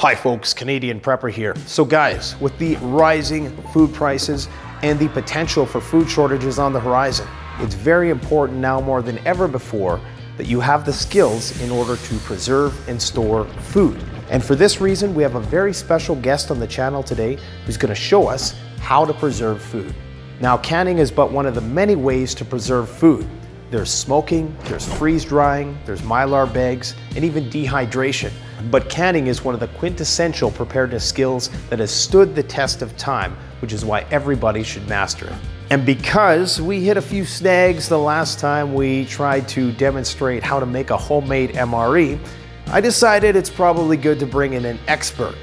Hi folks, Canadian Prepper here. So guys, with the rising food prices and the potential for food shortages on the horizon, it's very important now more than ever before that you have the skills in order to preserve and store food. And for this reason, we have a very special guest on the channel today who's going to show us how to preserve food. Now, canning is but one of the many ways to preserve food. There's smoking, there's freeze drying, there's mylar bags, and even dehydration. But canning is one of the quintessential preparedness skills that has stood the test of time, which is why everybody should master it. And because we hit a few snags the last time we tried to demonstrate how to make a homemade MRE, I decided it's probably good to bring in an expert.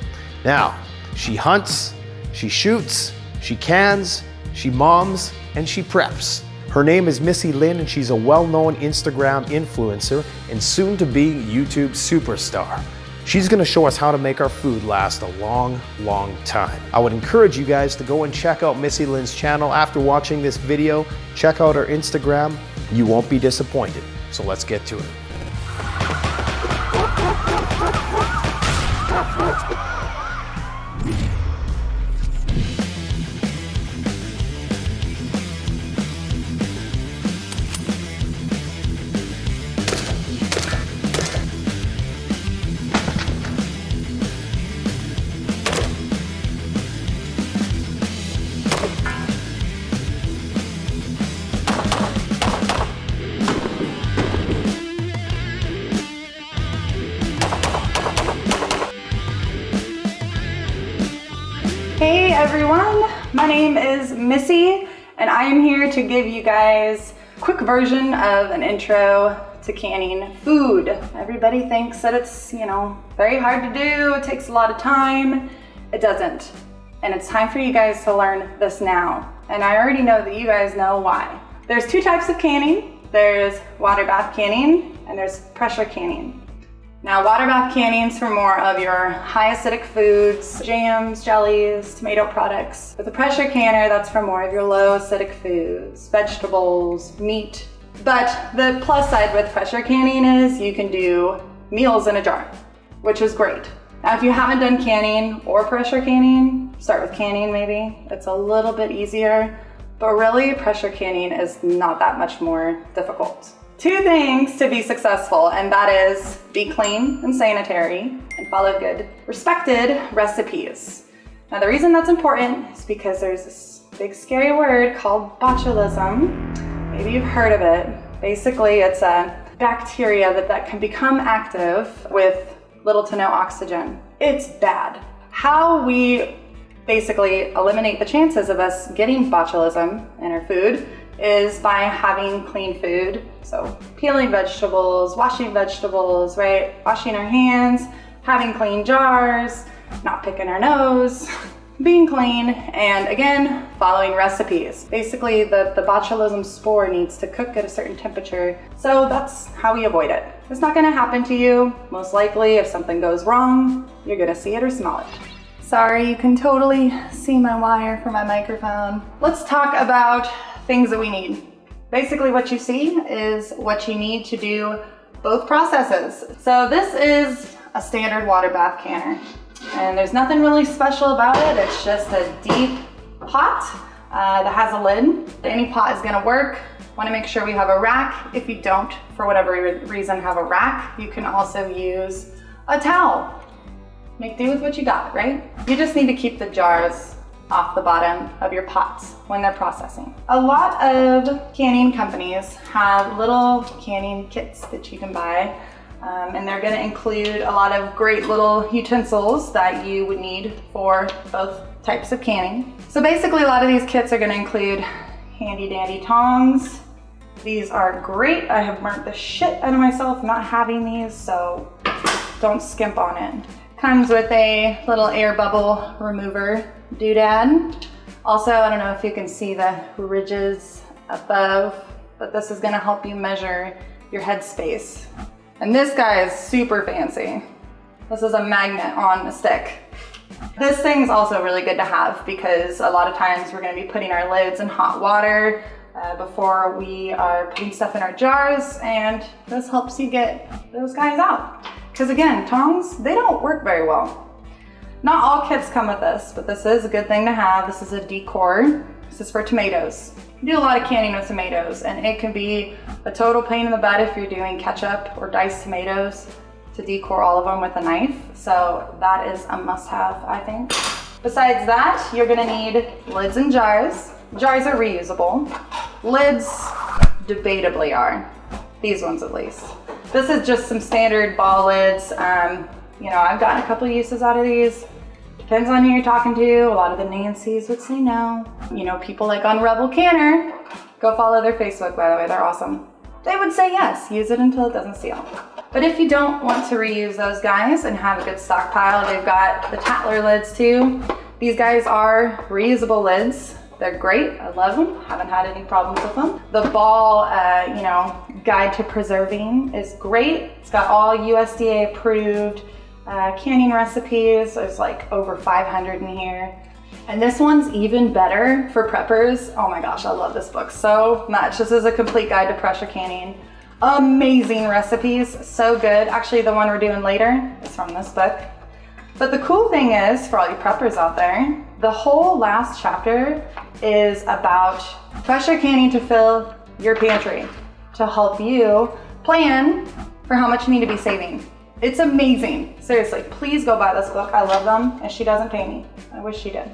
Now, she hunts, she shoots, she cans, she moms, and she preps. Her name is Missy Lynn, and she's a well-known Instagram influencer and soon-to-be YouTube superstar. She's gonna show us how to make our food last a long, long time. I would encourage you guys to go and check out Missy Lynn's channel after watching this video. Check out her Instagram. You won't be disappointed. So let's get to it. Hey everyone, my name is Missy and I am here to give you guys a quick version of an intro to canning food. Everybody thinks that it's, very hard to do, it takes a lot of time. It doesn't. And it's time for you guys to learn this now. And I already know that you guys know why. There's two types of canning. There's water bath canning and there's pressure canning. Now, water bath canning is for more of your high acidic foods, jams, jellies, tomato products. With the pressure canner, that's for more of your low acidic foods, vegetables, meat. But the plus side with pressure canning is you can do meals in a jar, which is great. Now, if you haven't done canning or pressure canning, start with canning maybe. It's a little bit easier, but really pressure canning is not that much more difficult. Two things to be successful, and that is be clean and sanitary and follow good, respected recipes. Now, the reason that's important is because there's this big scary word called botulism. Maybe you've heard of it. Basically, it's a bacteria that can become active with little to no oxygen. It's bad. How we basically eliminate the chances of us getting botulism in our food is by having clean food. So peeling vegetables, washing vegetables, right? Washing our hands, having clean jars, not picking our nose, being clean, and again, following recipes. Basically, the botulism spore needs to cook at a certain temperature. So that's how we avoid it. It's not gonna happen to you. Most likely, if something goes wrong, you're gonna see it or smell it. Sorry, you can totally see my wire for my microphone. Let's talk about things that we need. Basically what you see is what you need to do both processes. So this is a standard water bath canner and there's nothing really special about it. It's just a deep pot that has a lid. Any pot is gonna work. Want to make sure we have a rack. If you don't, for whatever reason, have a rack, you can also use a towel. Make do with what you got, right? You just need to keep the jars off the bottom of your pots when they're processing. A lot of canning companies have little canning kits that you can buy, and they're gonna include a lot of great little utensils that you would need for both types of canning. So basically a lot of these kits are gonna include handy dandy tongs. These are great. I have burnt the shit out of myself not having these, so don't skimp on it. Comes with a little air bubble remover doodad. Also, I don't know if you can see the ridges above, but this is gonna help you measure your headspace. And this guy is super fancy. This is a magnet on a stick. This thing's also really good to have because a lot of times we're gonna be putting our lids in hot water before we are putting stuff in our jars, and this helps you get those guys out. Because again, tongs, they don't work very well. Not all kits come with this, but this is a good thing to have. This is a decor. This is for tomatoes. You do a lot of canning with tomatoes, and it can be a total pain in the butt if you're doing ketchup or diced tomatoes to decor all of them with a knife. So that is a must-have, I think. Besides that, you're gonna need lids and jars. Jars are reusable. Lids debatably are. These ones at least. This is just some standard ball lids. You know, I've gotten a couple uses out of these. Depends on who you're talking to. A lot of the Nancys would say no. You know, people like on Rebel Canner, go follow their Facebook, by the way, they're awesome. They would say yes, use it until it doesn't seal. But if you don't want to reuse those guys and have a good stockpile, they've got the Tatler lids too. These guys are reusable lids. They're great, I love them, haven't had any problems with them. The ball, you know, guide to preserving is great. It's got all USDA approved canning recipes. There's like over 500 in here. And this one's even better for preppers. Oh my gosh, I love this book so much. This is a complete guide to pressure canning. Amazing recipes, so good. Actually, the one we're doing later is from this book. But the cool thing is, for all you preppers out there, the whole last chapter is about pressure canning to fill your pantry, to help you plan for how much you need to be saving. It's amazing. Seriously, please go buy this book. I love them, and she doesn't pay me. I wish she did.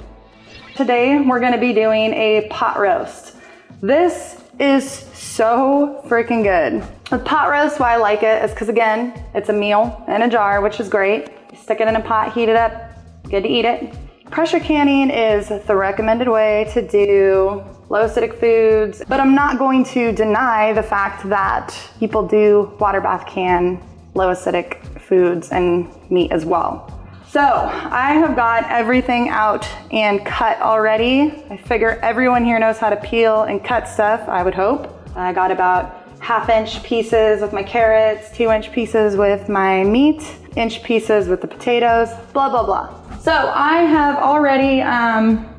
Today, we're gonna be doing a pot roast. This is so freaking good. The pot roast, why I like it is because, again, it's a meal in a jar, which is great. You stick it in a pot, heat it up, good to eat it. Pressure canning is the recommended way to do low acidic foods, but I'm not going to deny the fact that people do water bath can low acidic foods and meat as well. So I have got everything out and cut already. I figure everyone here knows how to peel and cut stuff, I would hope. I got about 1/2-inch pieces with my carrots, 2-inch pieces with my meat, inch pieces with the potatoes, blah, blah, blah. So I have already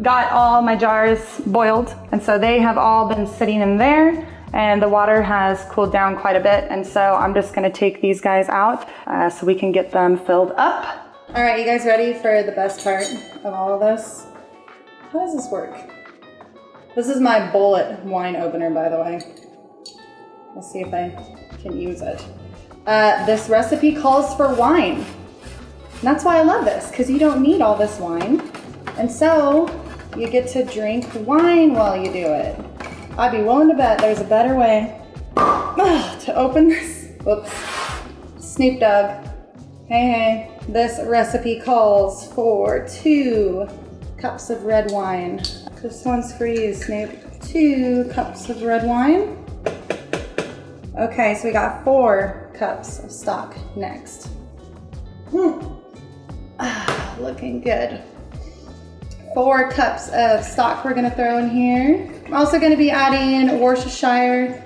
got all my jars boiled, and so they have all been sitting in there, and the water has cooled down quite a bit, and so I'm just gonna take these guys out so we can get them filled up. All right, you guys ready for the best part of all of this? How does this work? This is my bullet wine opener, by the way. Let's see if I can use it. This recipe calls for wine. And that's why I love this, because you don't need all this wine. And so you get to drink wine while you do it. I'd be willing to bet there's a better way to open this. Whoops. Snoop Dogg. Hey. This recipe calls for 2 cups of red wine. This one's for you, Snoop. 2 cups of red wine. Okay, so we got 4 cups of stock next. Looking good. 4 cups of stock we're gonna throw in here. I'm also gonna be adding Worcestershire,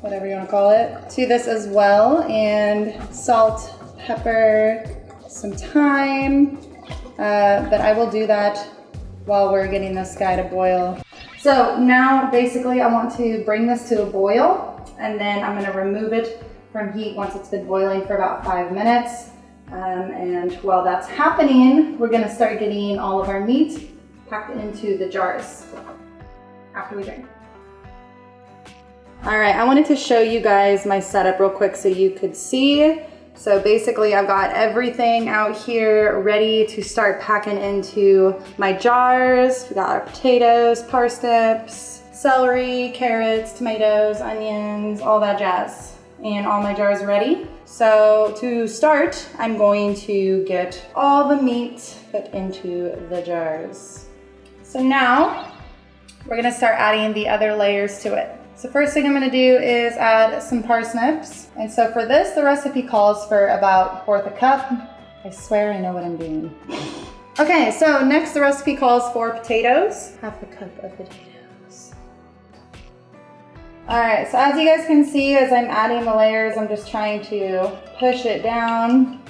whatever you wanna call it, to this as well, and salt, pepper, some thyme, but I will do that while we're getting this guy to boil. So now basically I want to bring this to a boil, and then I'm gonna remove it from heat once it's been boiling for about 5 minutes. And while that's happening, we're gonna start getting all of our meat packed into the jars after we drink. All right, I wanted to show you guys my setup real quick so you could see. So basically I've got everything out here ready to start packing into my jars. We got our potatoes, parsnips, celery, carrots, tomatoes, onions, all that jazz. And all my jars ready. So to start, I'm going to get all the meat put into the jars. So now we're gonna start adding the other layers to it. So first thing I'm gonna do is add some parsnips. And so for this, the recipe calls for about 1/4 cup. I swear I know what I'm doing. Okay, so next the recipe calls for potatoes. 1/2 cup of potatoes. All right, so as you guys can see, as I'm adding the layers, I'm just trying to push it down.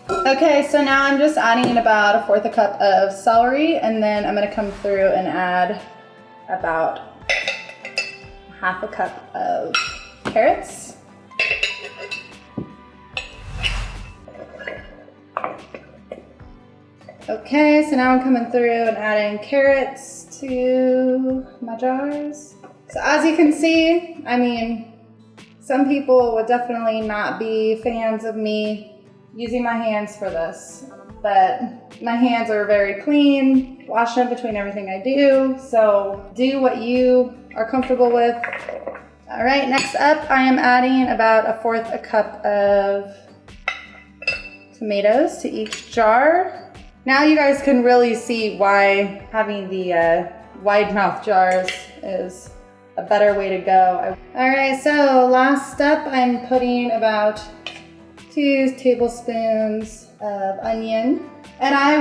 Okay, so now I'm just adding about 1/4 cup of celery, and then I'm gonna come through and add about 1/2 cup of carrots. Okay, so now I'm coming through and adding carrots to my jars. So as you can see, I mean, some people would definitely not be fans of me using my hands for this, but my hands are very clean, wash them between everything I do, so do what you are comfortable with. All right, next up, I am adding about 1/4 cup of tomatoes to each jar. Now you guys can really see why having the wide mouth jars is a better way to go. All right, so last up, I'm putting about 2 tablespoons of onion. And I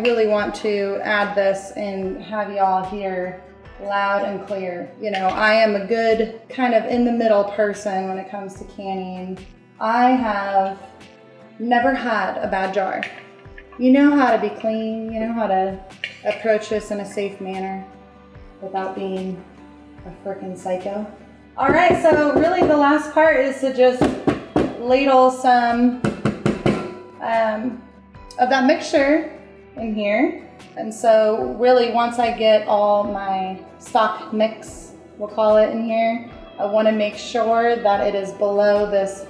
really want to add this and have y'all hear loud and clear. You know, I am a good kind of in the middle person when it comes to canning. I have never had a bad jar. You know how to be clean, you know how to approach this in a safe manner without being a frickin' psycho. All right, so really the last part is to just ladle some of that mixture in here. And so really once I get all my stock mix, we'll call it, in here, I wanna make sure that it is below this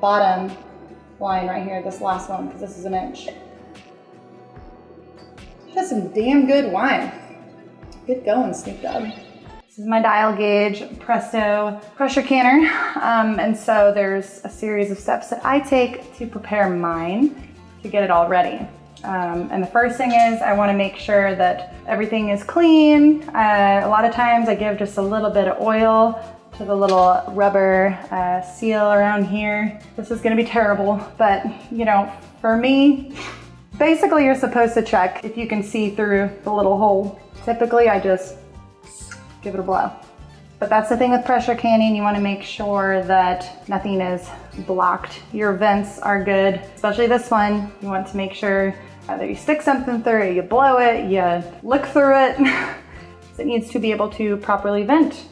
bottom line right here, this last one, because this is 1 inch. That's some damn good wine. Good going, Snoop Dogg. This is my dial gauge Presto pressure canner. And so there's a series of steps that I take to prepare mine to get it all ready. And the first thing is I want to make sure that everything is clean. A lot of times I give just a little bit of oil to the little rubber seal around here. This is going to be terrible, but you know, for me, basically you're supposed to check if you can see through the little hole. Typically I just give it a blow. But that's the thing with pressure canning, you want to make sure that nothing is blocked. Your vents are good, especially this one. You want to make sure either you stick something through it, you blow it, you look through it. So it needs to be able to properly vent.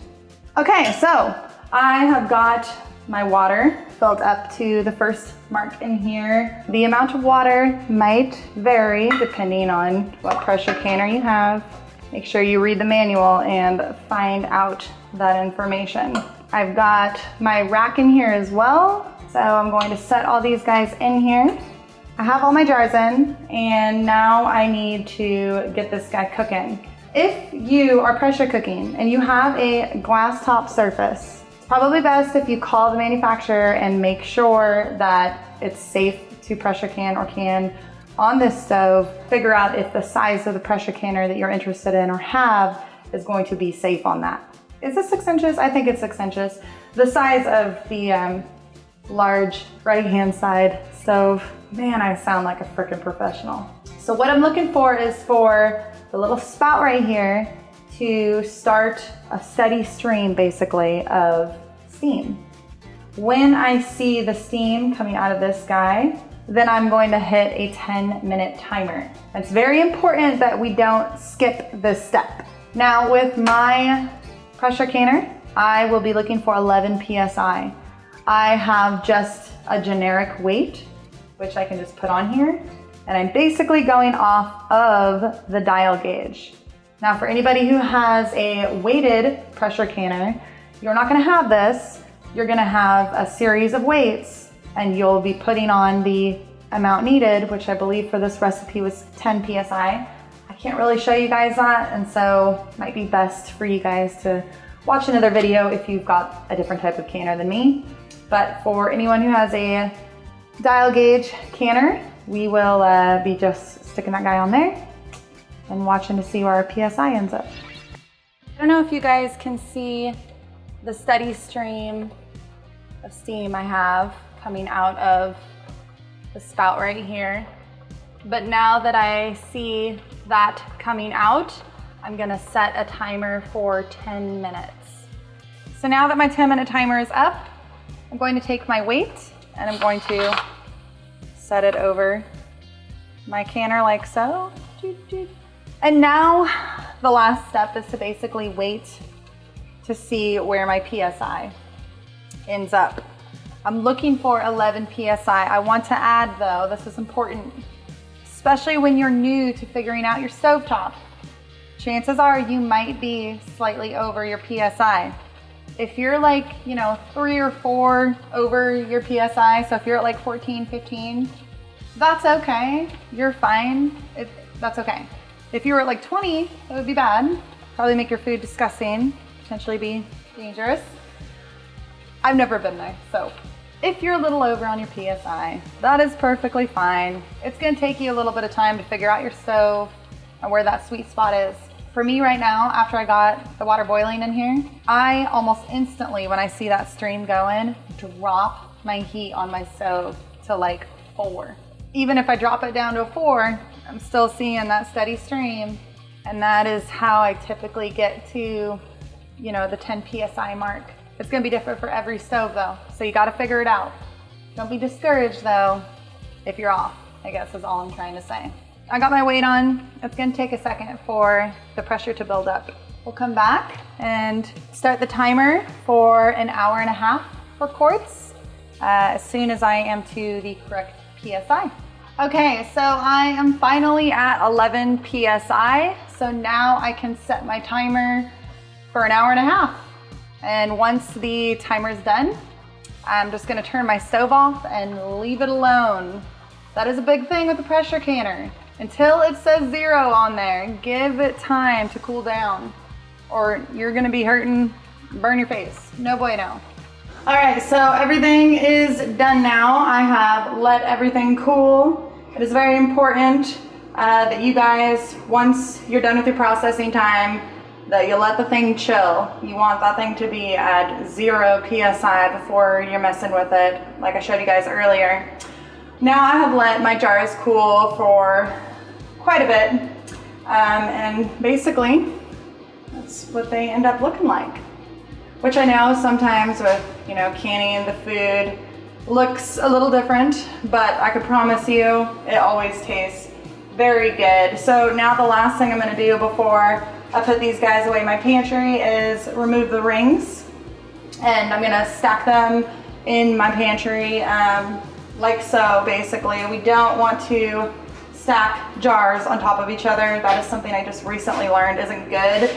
Okay, so I have got my water filled up to the first mark in here. The amount of water might vary depending on what pressure canner you have. Make sure you read the manual and find out that information. I've got my rack in here as well. So I'm going to set all these guys in here. I have all my jars in, and now I need to get this guy cooking. If you are pressure cooking and you have a glass top surface, it's probably best if you call the manufacturer and make sure that it's safe to pressure can or can on this stove. Figure out if the size of the pressure canner that you're interested in or have is going to be safe on that. Is this 6 inches? I think it's 6 inches. The size of the large right-hand side stove. Man, I sound like a freaking professional. So what I'm looking for is for the little spout right here to start a steady stream, basically, of steam. When I see the steam coming out of this guy, then I'm going to hit a 10-minute timer. It's very important that we don't skip this step. Now with my pressure canner, I will be looking for 11 PSI. I have just a generic weight, which I can just put on here. And I'm basically going off of the dial gauge. Now for anybody who has a weighted pressure canner, you're not gonna have this. You're gonna have a series of weights and you'll be putting on the amount needed, which I believe for this recipe was 10 PSI. I can't really show you guys that, and so it might be best for you guys to watch another video if you've got a different type of canner than me. But for anyone who has a dial gauge canner, we will be just sticking that guy on there and watching to see where our PSI ends up. I don't know if you guys can see the steady stream of steam I have coming out of the spout right here. But now that I see that coming out, I'm gonna set a timer for 10 minutes. So now that my 10-minute timer is up, I'm going to take my weight and I'm going to set it over my canner like so. And now the last step is to basically wait to see where my PSI ends up. I'm looking for 11 PSI. I want to add though, this is important, especially when you're new to figuring out your stovetop. Chances are you might be slightly over your PSI. If you're like, 3 or 4 over your PSI, so if you're at like 14, 15, that's okay. You're fine. That's okay. If you were at like 20, that would be bad. Probably make your food disgusting, potentially be dangerous. I've never been there, so if you're a little over on your PSI, that is perfectly fine. It's gonna take you a little bit of time to figure out your stove and where that sweet spot is. For me right now, after I got the water boiling in here, I almost instantly, when I see that stream going, drop my heat on my stove to like 4. Even if I drop it down to a 4, I'm still seeing that steady stream. And that is how I typically get to, the 10 PSI mark. It's gonna be different for every stove though, so you gotta figure it out. Don't be discouraged though if you're off, I guess is all I'm trying to say. I got my weight on. It's gonna take a second for the pressure to build up. We'll come back and start the timer for an hour and a half for quarts as soon as I am to the correct PSI. Okay, so I am finally at 11 PSI. So now I can set my timer for an hour and a half. And once the timer's done, I'm just gonna turn my stove off and leave it alone. That is a big thing with the pressure canner. Until it says 0 on there, give it time to cool down or you're gonna be hurting, burn your face. No bueno. All right, so everything is done now. I have let everything cool. It is very important that you guys, once you're done with your processing time, that you let the thing chill. You want that thing to be at 0 PSI before you're messing with it, like I showed you guys earlier. Now I have let my jars cool for quite a bit, and basically that's what they end up looking like. Which I know sometimes with, canning the food looks a little different, but I can promise you it always tastes very good. So now the last thing I'm gonna do before I put these guys away in my pantry is remove the rings, and I'm gonna stack them in my pantry like so. Basically, we don't want to stack jars on top of each other. That is something I just recently learned isn't good.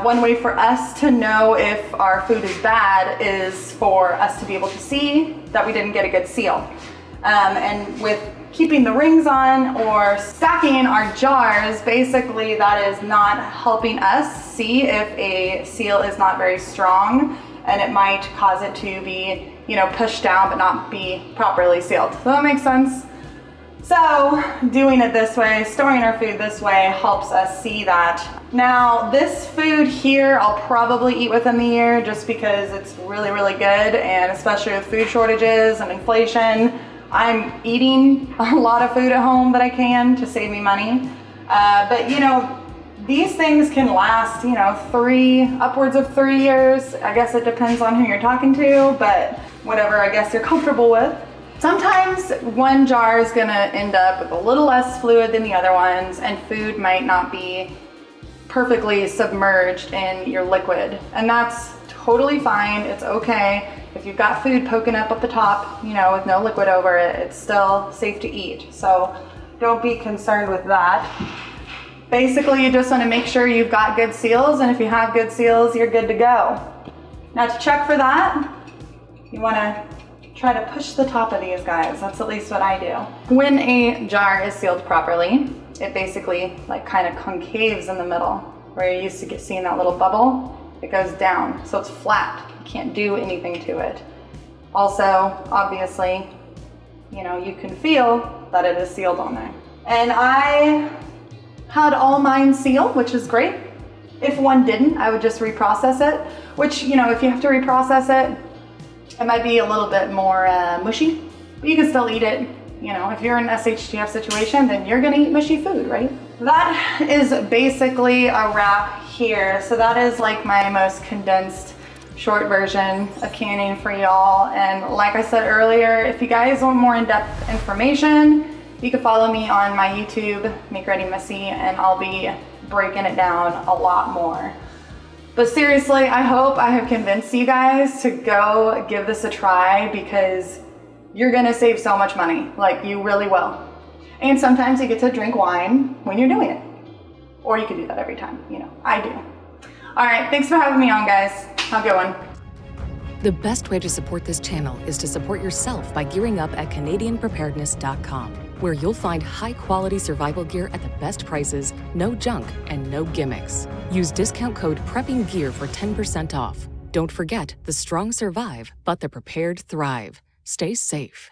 One way for us to know if our food is bad is for us to be able to see that we didn't get a good seal. And with keeping the rings on or stacking our jars, basically that is not helping us see if a seal is not very strong, and it might cause it to be, pushed down but not be properly sealed. Does that make sense? So doing it this way, storing our food this way helps us see that. Now this food here I'll probably eat within the year just because it's really, really good, and especially with food shortages and inflation, I'm eating a lot of food at home that I can to save me money. But these things can last, upwards of 3 years. I guess it depends on who you're talking to, but whatever I guess you're comfortable with. Sometimes one jar is gonna end up with a little less fluid than the other ones, and food might not be perfectly submerged in your liquid. And that's totally fine, it's okay. If you've got food poking up at the top, with no liquid over it, it's still safe to eat. So don't be concerned with that. Basically, you just wanna make sure you've got good seals, and if you have good seals, you're good to go. Now to check for that, you wanna try to push the top of these guys. That's at least what I do. When a jar is sealed properly, it basically kind of concaves in the middle, where you're used to seeing that little bubble. It goes down, so it's flat. You can't do anything to it. Also, obviously, you can feel that it is sealed on there. And I had all mine sealed, which is great. If one didn't, I would just reprocess it, which, if you have to reprocess it, it might be a little bit more mushy, but you can still eat it. If you're in an SHTF situation, then you're gonna eat mushy food, right? That is basically a wrap here. So that is like my most condensed short version of canning for y'all. And like I said earlier, if you guys want more in-depth information, you can follow me on my YouTube, Make Ready Missy, and I'll be breaking it down a lot more. But seriously, I hope I have convinced you guys to go give this a try, because you're gonna save so much money. Like, you really will. And sometimes you get to drink wine when you're doing it. Or you can do that every time, you know, I do. All right, thanks for having me on, guys. Have a good one. The best way to support this channel is to support yourself by gearing up at CanadianPreparedness.com, where you'll find high-quality survival gear at the best prices, no junk, and no gimmicks. Use discount code PREPPINGGEAR for 10% off. Don't forget, the strong survive, but the prepared thrive. Stay safe.